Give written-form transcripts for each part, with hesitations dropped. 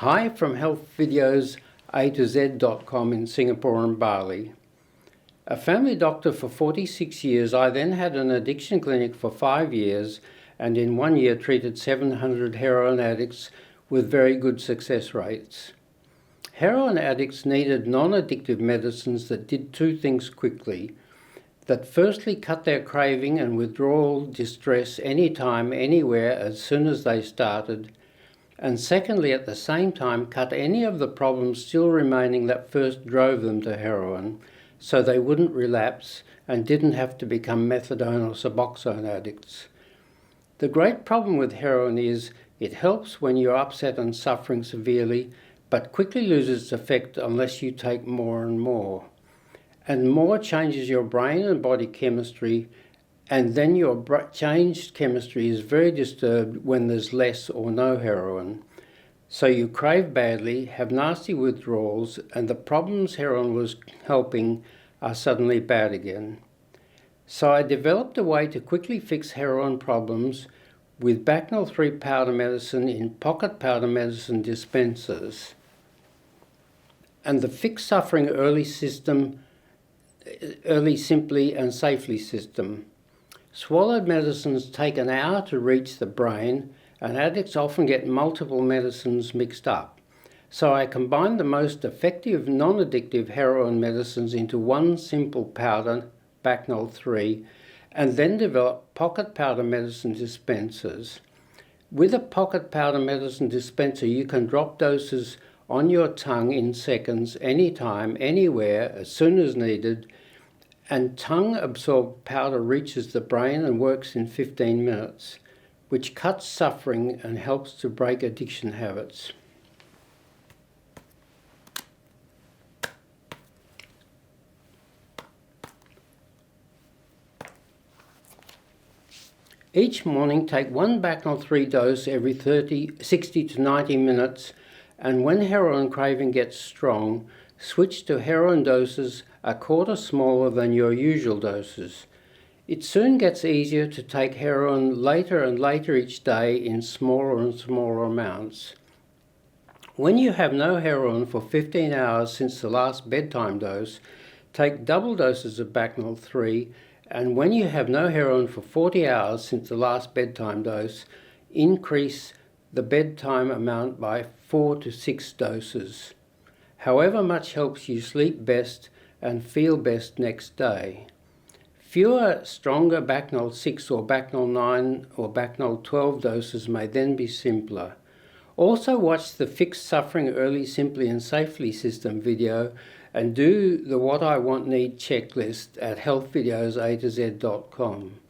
Hi from Health Videos A to Z.com in Singapore and Bali. A family doctor for 46 years, I then had an addiction clinic for 5 years and in 1 year treated 700 heroin addicts with very good success rates. Heroin addicts needed non-addictive medicines that did two things quickly. That firstly cut their craving and withdrawal distress anytime, anywhere, as soon as they started, and secondly, at the same time, cut any of the problems still remaining that first drove them to heroin, so they wouldn't relapse and didn't have to become methadone or Suboxone addicts. The great problem with heroin is it helps when you're upset and suffering severely, but quickly loses its effect unless you take more and more. And more changes your brain and body chemistry, and then your changed chemistry is very disturbed when there's less or no heroin. So you crave badly, have nasty withdrawals, and the problems heroin was helping are suddenly bad again. So I developed a way to quickly fix heroin problems with BacNal 3 powder medicine in pocket powder medicine dispensers. And the Fix Suffering Early Simply and Safely system. Swallowed medicines take an hour to reach the brain, and addicts often get multiple medicines mixed up. So I combined the most effective non-addictive heroin medicines into one simple powder, BacNal 3, and then developed pocket powder medicine dispensers. With a pocket powder medicine dispenser, you can drop doses on your tongue in seconds, anytime, anywhere, as soon as needed, and tongue-absorbed powder reaches the brain and works in 15 minutes, which cuts suffering and helps to break addiction habits. Each morning, take one BacNal 3 dose every 60 to 90 minutes, and when heroin craving gets strong, switch to heroin doses a quarter smaller than your usual doses. It soon gets easier to take heroin later and later each day in smaller and smaller amounts. When you have no heroin for 15 hours since the last bedtime dose, take double doses of BacNal 3, and when you have no heroin for 40 hours since the last bedtime dose, increase the bedtime amount by 4 to 6 doses. However much helps you sleep best and feel best next day. Fewer, stronger BacNal 6 or BacNal 9 or BacNal 12 doses may then be simpler. Also watch the Fix Suffering Early, Simply and Safely system video and do the What I Want Need checklist at healthvideosatoz.com.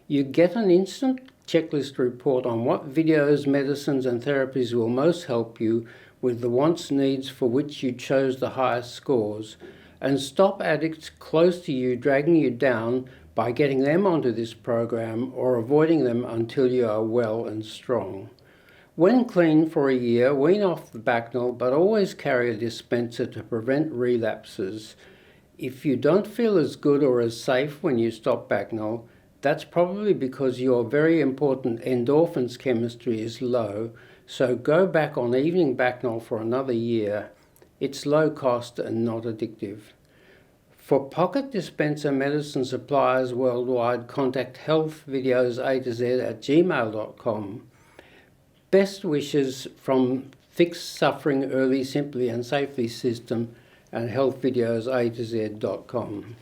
You get an instant checklist report on what videos, medicines and therapies will most help you with the wants needs for which you chose the highest scores, and stop addicts close to you dragging you down by getting them onto this program or avoiding them until you are well and strong. When clean for a year, wean off the BacNal, but always carry a dispenser to prevent relapses. If you don't feel as good or as safe when you stop BacNal, that's probably because your very important endorphins chemistry is low, so go back on evening BacNal for another year. It's low cost and not addictive. For pocket dispenser medicine suppliers worldwide, contact healthvideosatoz@gmail.com. Best wishes from Fix Suffering Early, Simply and Safely system and healthvideosatoz.com.